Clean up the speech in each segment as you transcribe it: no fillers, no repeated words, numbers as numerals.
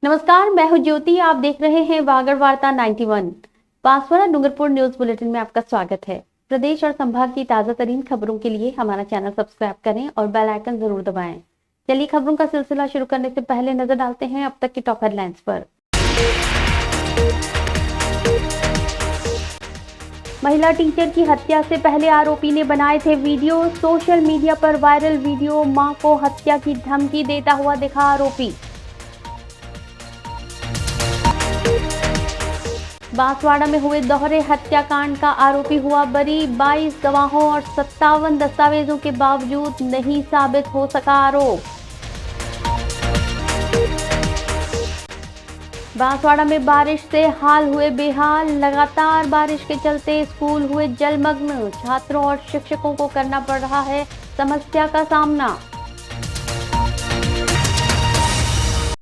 नमस्कार, मैं हूं ज्योति। आप देख रहे हैं वागड़ वार्ता 91। बांसवाड़ा डूंगरपुर न्यूज बुलेटिन में आपका स्वागत है। प्रदेश और संभाग की ताजा तरीन खबरों के लिए हमारा चैनल सब्सक्राइब करें और बेल आइकन जरूर दबाएं। चलिए खबरों का सिलसिला शुरू करने से पहले नजर डालते हैं अब तक की टॉप हेडलाइंस पर। महिला टीचर की हत्या से पहले आरोपी ने बनाए थे वीडियो। सोशल मीडिया पर वायरल वीडियो, मां को हत्या की धमकी देता हुआ दिखा आरोपी। बांसवाड़ा में हुए दोहरे हत्याकांड का आरोपी हुआ बरी। 22 गवाहों और 57 दस्तावेजों के बावजूद नहीं साबित हो सका आरोप। बांसवाड़ा में बारिश से हाल हुए बेहाल। लगातार बारिश के चलते स्कूल हुए जलमग्न। छात्रों और शिक्षकों को करना पड़ रहा है समस्या का सामना।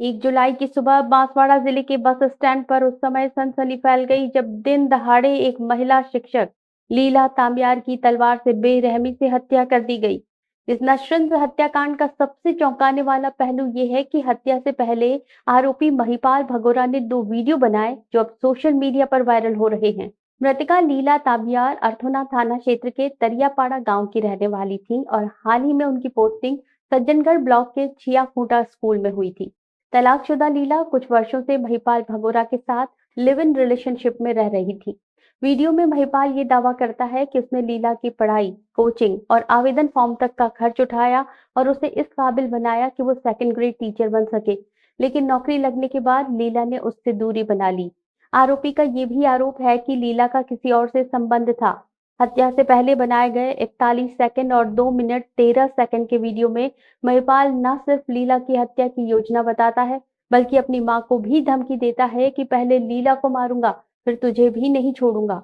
1 जुलाई की सुबह बांसवाड़ा जिले के बस स्टैंड पर उस समय सनसनी फैल गई जब दिन दहाड़े एक महिला शिक्षक लीला ताम्यार की तलवार से बेरहमी से हत्या कर दी गई। इस नृशंस हत्याकांड का सबसे चौंकाने वाला पहलू यह है कि हत्या से पहले आरोपी महिपाल भगोरा ने 2 वीडियो बनाए जो अब सोशल मीडिया पर वायरल हो रहे हैं। मृतका लीला ताम्यार अर्थोना थाना क्षेत्र के तरियापाड़ा गांव की रहने वाली थी और हाल ही में उनकी पोस्टिंग सज्जनगढ़ ब्लॉक के छियाखूंटा स्कूल में हुई थी। तलाकशुदा लीला कुछ वर्षों से महिपाल भगोरा के साथ लिव इन रिलेशनशिप में रह रही थी। वीडियो में महिपाल ये दावा करता है कि उसने लीला की पढ़ाई, कोचिंग और आवेदन फॉर्म तक का खर्च उठाया और उसे इस काबिल बनाया कि वो 2nd ग्रेड टीचर बन सके, लेकिन नौकरी लगने के बाद लीला ने उससे दूरी बना ली। आरोपी का ये भी आरोप है कि लीला का किसी और से संबंध था। हत्या से पहले बनाए गए 41 सेकंड और 2 मिनट 13 सेकंड के वीडियो में महिपाल न सिर्फ लीला की हत्या की योजना बताता है बल्कि अपनी मां को भी धमकी देता है कि पहले लीला को मारूंगा फिर तुझे भी नहीं छोड़ूंगा।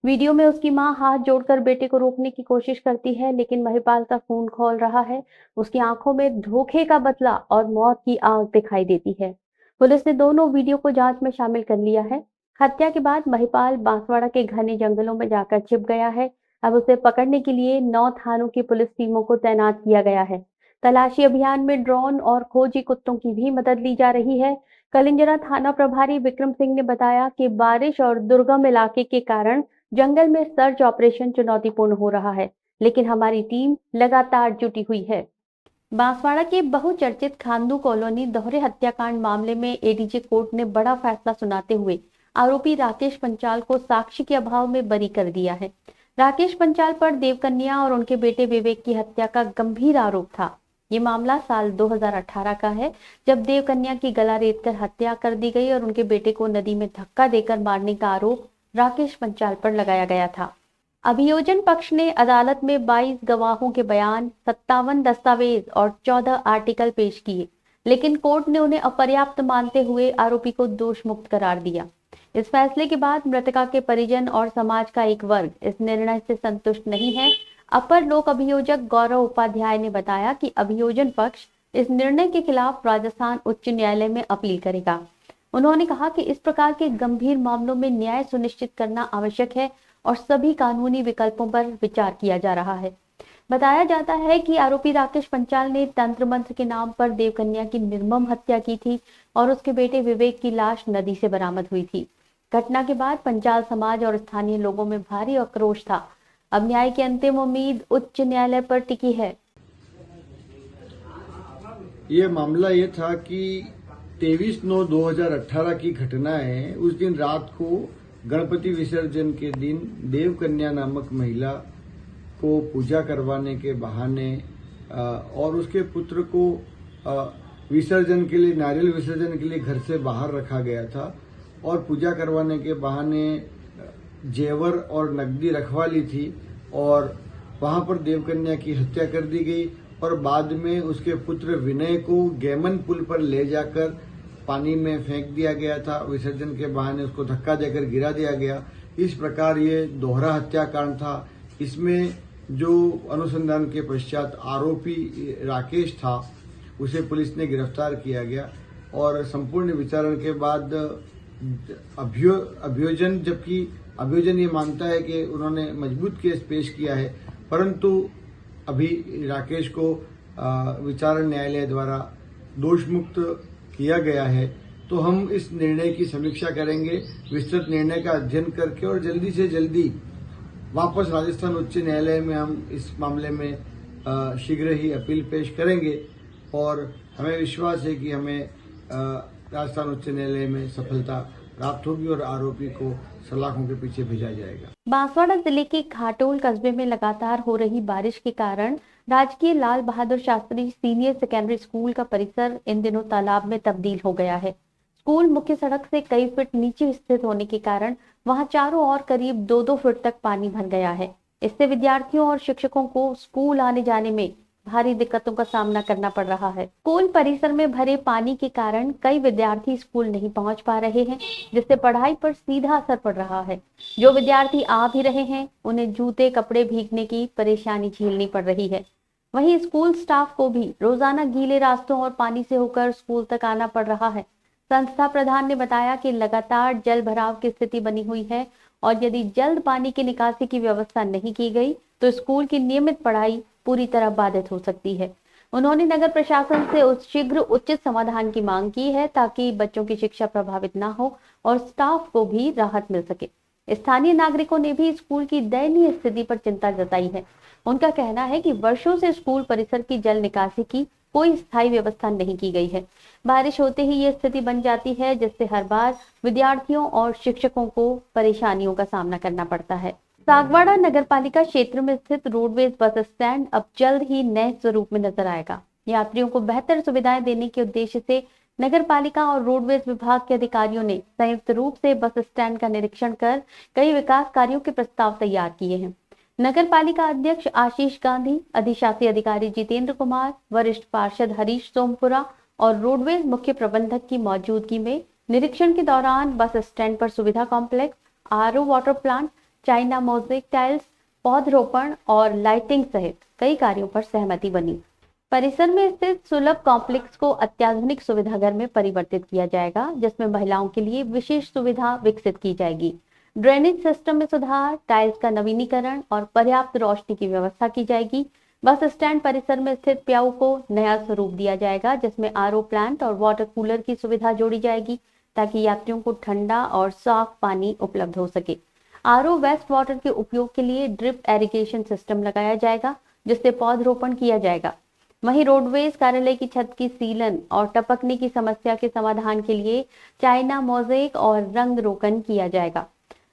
वीडियो में उसकी मां हाथ जोड़कर बेटे को रोकने की कोशिश करती है लेकिन महिपाल का खून खौल रहा है। उसकी आंखों में धोखे का बदला और मौत की आग दिखाई देती है। पुलिस ने दोनों वीडियो को जांच में शामिल कर लिया है। हत्या के बाद महिपाल बांसवाड़ा के घने जंगलों में जाकर छिप गया है। अब उसे पकड़ने के लिए 9 थानों की पुलिस टीमों को तैनात किया गया है। तलाशी अभियान में ड्रोन और खोजी कुत्तों की भी मदद ली जा रही है। कलिंजरा थाना प्रभारी विक्रम सिंह ने बताया कि बारिश और दुर्गम इलाके के कारण जंगल में सर्च ऑपरेशन चुनौतीपूर्ण हो रहा है, लेकिन हमारी टीम लगातार जुटी हुई है। बांसवाड़ा के बहुचर्चित खांदू कॉलोनी दोहरे हत्याकांड मामले में एडीजे कोर्ट ने बड़ा फैसला सुनाते हुए आरोपी राकेश पंचाल को साक्ष्य के अभाव में बरी कर दिया है। राकेश पंचाल पर देवकन्या और उनके बेटे विवेक की हत्या का गंभीर आरोप था। ये मामला साल 2018 का है जब देवकन्या की गला रेतकर हत्या कर दी गई और उनके बेटे को नदी में धक्का देकर मारने का आरोप राकेश पंचाल पर लगाया गया था। अभियोजन पक्ष ने अदालत में 22 गवाहों के बयान, 57 दस्तावेज और 14 आर्टिकल पेश किए, लेकिन कोर्ट ने उन्हें अपर्याप्त मानते हुए आरोपी को दोष मुक्त करार दिया। इस फैसले के बाद मृतका के परिजन और समाज का एक वर्ग इस निर्णय से संतुष्ट नहीं है। अपर लोक अभियोजक गौरव उपाध्याय ने बताया कि अभियोजन पक्ष इस निर्णय के खिलाफ राजस्थान उच्च न्यायालय में अपील करेगा। उन्होंने कहा कि इस प्रकार के गंभीर मामलों में न्याय सुनिश्चित करना आवश्यक है और सभी कानूनी विकल्पों पर विचार किया जा रहा है। बताया जाता है कि आरोपी राकेश पंचाल ने तंत्र मंत्र के नाम पर देवकन्या की निर्मम हत्या की थी और उसके बेटे विवेक की लाश नदी से बरामद हुई थी। घटना के बाद पंचाल समाज और स्थानीय लोगों में भारी आक्रोश था। अब न्याय की अंतिम उम्मीद उच्च न्यायालय पर टिकी है। ये मामला ये था कि 23/9/2018 की घटना है। उस दिन रात को गणपति विसर्जन के दिन देवकन्या नामक महिला को पूजा करवाने के बहाने और उसके पुत्र को विसर्जन के लिए, नारियल विसर्जन के लिए घर से बाहर रखा गया था और पूजा करवाने के बहाने जेवर और नकदी रखवा ली थी और वहां पर देवकन्या की हत्या कर दी गई और बाद में उसके पुत्र विनय को गेमन पुल पर ले जाकर पानी में फेंक दिया गया था। विसर्जन के बहाने उसको धक्का देकर गिरा दिया गया। इस प्रकार ये दोहरा हत्याकांड था। इसमें जो अनुसंधान के पश्चात आरोपी राकेश था उसे पुलिस ने गिरफ्तार किया गया और संपूर्ण विचारण के बाद अभियोजन, जबकि अभियोजन ये मानता है कि उन्होंने मजबूत केस पेश किया है, परंतु अभी राकेश को विचारण न्यायालय द्वारा दोष मुक्त किया गया है तो हम इस निर्णय की समीक्षा करेंगे, विस्तृत निर्णय का अध्ययन करके और जल्दी से जल्दी वापस राजस्थान उच्च न्यायालय में हम इस मामले में शीघ्र ही अपील पेश करेंगे और हमें विश्वास है कि हमें राजस्थान उच्च न्यायालय में सफलता प्राप्त होगी और आरोपी को सलाखों के पीछे भेजा जाएगा। बांसवाड़ा जिले के घाटोल कस्बे में लगातार हो रही बारिश के कारण राजकीय Lal Bahadur Shastri senior secondary school का परिसर इन दिनों तालाब में तब्दील हो गया है। स्कूल मुख्य सड़क से कई फीट नीचे स्थित होने के कारण वहां चारों ओर करीब 2-2 फीट तक पानी भर गया है। इससे विद्यार्थियों और शिक्षकों को स्कूल आने जाने में भारी दिक्कतों का सामना करना पड़ रहा है। स्कूल परिसर में भरे पानी के कारण कई विद्यार्थी स्कूल नहीं पहुंच पा रहे हैं, जिससे पढ़ाई पर सीधा असर पड़ रहा है। जो विद्यार्थी आ भी रहे हैं, उन्हें जूते कपड़े भीगने की परेशानी झेलनी पड़ रही है। वहीं स्कूल स्टाफ को भी रोजाना गीले रास्तों और पानी से होकर स्कूल तक आना पड़ रहा है। संस्था प्रधान ने बताया कि लगातार जल भराव की स्थिति बनी हुई है और यदि जल्द पानी की निकासी की व्यवस्था नहीं की गई तो स्कूल की नियमित पढ़ाई पूरी तरह बाधित हो सकती है। उन्होंने नगर प्रशासन से शीघ्र उचित समाधान की मांग की है ताकि बच्चों की शिक्षा प्रभावित न हो और स्टाफ को भी राहत मिल सके। स्थानीय नागरिकों ने भी स्कूल की दयनीय स्थिति पर चिंता जताई है। उनका कहना है कि वर्षों से स्कूल परिसर की जल निकासी की कोई स्थायी व्यवस्था नहीं की गई है। बारिश होते ही ये स्थिति बन जाती है, जिससे हर बार विद्यार्थियों और शिक्षकों को परेशानियों का सामना करना पड़ता है। सागवाड़ा नगरपालिका क्षेत्र में स्थित रोडवेज बस स्टैंड अब जल्द ही नए स्वरूप में नजर आएगा। यात्रियों को बेहतर सुविधाएं देने के उद्देश्य से नगरपालिका और रोडवेज विभाग के अधिकारियों ने संयुक्त रूप से बस स्टैंड का निरीक्षण कर कई विकास कार्यों के प्रस्ताव तैयार किए हैं। नगरपालिका अध्यक्ष आशीष गांधी, अधिशासी अधिकारी जितेंद्र कुमार, वरिष्ठ पार्षद हरीश सोमपुरा और रोडवेज मुख्य प्रबंधक की मौजूदगी में निरीक्षण के दौरान बस स्टैंड पर सुविधा complex, RO water plant, China mosaic tiles, पौधरोपण और लाइटिंग सहित कई कार्यों पर सहमति बनी। परिसर में स्थित सुलभ कॉम्प्लेक्स को अत्याधुनिक सुविधाघर में परिवर्तित किया जाएगा, जिसमें महिलाओं के लिए विशेष सुविधा विकसित की जाएगी। ड्रेनेज सिस्टम में सुधार, टाइल्स का नवीनीकरण और पर्याप्त रोशनी की व्यवस्था की जाएगी। बस स्टैंड परिसर में स्थित प्याऊ को नया स्वरूप दिया जाएगा, जिसमें आरओ प्लांट और वाटर कूलर की सुविधा जोड़ी जाएगी ताकि यात्रियों को ठंडा और साफ पानी उपलब्ध हो सके। आरओ वेस्ट वाटर के उपयोग के लिए ड्रिप एरिगेशन सिस्टम लगाया जाएगा, जिससे पौधरोपण किया जाएगा। वहीं रोडवेज कार्यालय की छत की सीलन और टपकने की समस्या के समाधान के लिए चाइना मोज़ेक और रंग रोगन किया जाएगा।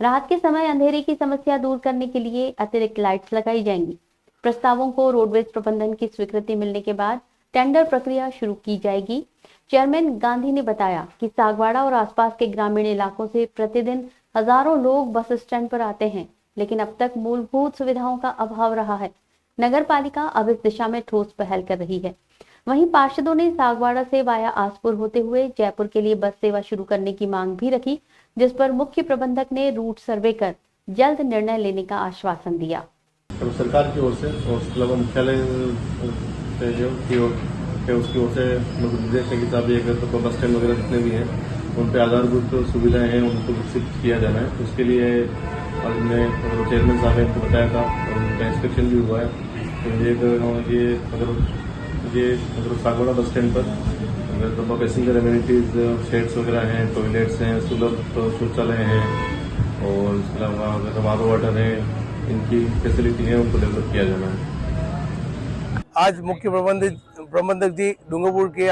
रात के समय अंधेरे की समस्या दूर करने के लिए अतिरिक्त लाइट्स लगाई जाएंगी। प्रस्तावों को रोडवेज प्रबंधन की स्वीकृति मिलने के बाद टेंडर प्रक्रिया शुरू की जाएगी। चेयरमैन गांधी ने बताया कि सागवाड़ा और आसपास के ग्रामीण इलाकों से प्रतिदिन हजारों लोग बस स्टैंड पर आते हैं, लेकिन अब तक मूलभूत सुविधाओं का अभाव रहा है। नगर पालिका अब इस दिशा में ठोस पहल कर रही है। वहीं पार्षदों ने सागवाड़ा से वाया आसपुर होते हुए जयपुर के लिए बस सेवा शुरू करने की मांग भी रखी, जिस पर मुख्य प्रबंधक ने रूट सर्वे कर जल्द निर्णय लेने का आश्वासन दिया। तो सरकार की ओर से और उसके अलावा मुख्यालय से उसकी ओर से निर्देश है कि साहब ये तो बस स्टैंड वगैरह जितने भी हैं उन पर आधारभूत सुविधाएं हैं उनको विकसित किया जाना है। उसके लिए आज मैं चेयरमैन साहब ने उनको बताया था और उनका इंस्पेक्शन भी हुआ है। तो ये अगर सागवाड़ा बस स्टैंड पर अगर तो पैसेंजर एमिनिटीज शेड्स वगैरह हैं, टॉयलेट्स हैं, सुलभ शौचालय हैं और इसके अलावा अगर आरओ वाटर है, इनकी फैसिलिटी है उनको डेवलप किया जाना है। आज मुख्य प्रबंधक जी डूंगरपुर के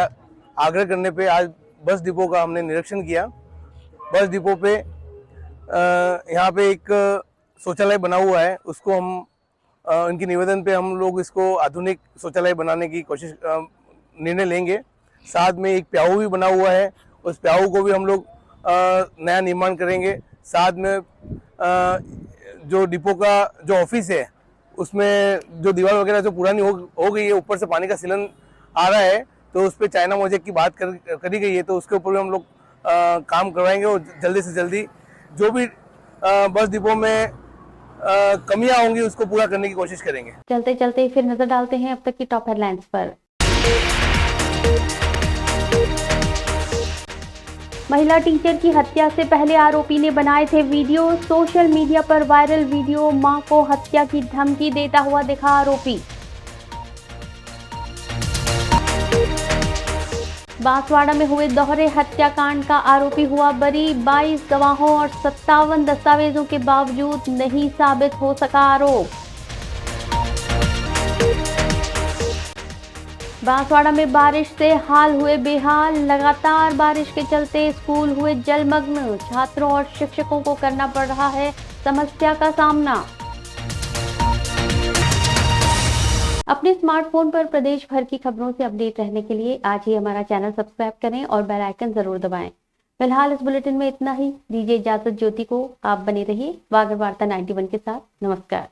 आग्रह करने पे आज बस डिपो का हमने निरीक्षण किया। बस डिपो पे यहाँ पे एक शौचालय बना हुआ है, उसको हम उनके निवेदन पे हम लोग इसको आधुनिक शौचालय बनाने की कोशिश निर्णय लेंगे। साथ में एक प्याऊ भी बना हुआ है, उस प्याऊ को भी हम लोग नया निर्माण करेंगे। साथ में जो डिपो का जो ऑफिस है उसमें जो दीवार वगैरह जो पुरानी हो गई है, ऊपर से पानी का सीलन आ रहा है, तो उस पर चाइना मोज़ेक की बात करी गई है, तो उसके ऊपर भी हम लोग काम करवाएंगे और जल्दी से जल्दी जो भी बस डिपो में कमियां होंगी उसको पूरा करने की कोशिश करेंगे। चलते चलते फिर नजर डालते हैं अब तक की टॉप हेडलाइंस पर। महिला टीचर की हत्या से पहले आरोपी ने बनाए थे वीडियो। सोशल मीडिया पर वायरल वीडियो, मां को हत्या की धमकी देता हुआ दिखा आरोपी। बांसवाड़ा में हुए दोहरे हत्याकांड का आरोपी हुआ बरी। 22 गवाहों और 57 दस्तावेजों के बावजूद नहीं साबित हो सका आरोप। बांसवाड़ा में बारिश से हाल हुए बेहाल। लगातार बारिश के चलते स्कूल हुए जलमग्न। छात्रों और शिक्षकों को करना पड़ रहा है समस्या का सामना। अपने स्मार्टफोन पर प्रदेश भर की खबरों से अपडेट रहने के लिए आज ही हमारा चैनल सब्सक्राइब करें और बेल आइकन जरूर दबाएं। फिलहाल इस बुलेटिन में इतना ही। दीजिए इजाजत ज्योति को। आप बने रहिए वागर वार्ता 91 के साथ। नमस्कार।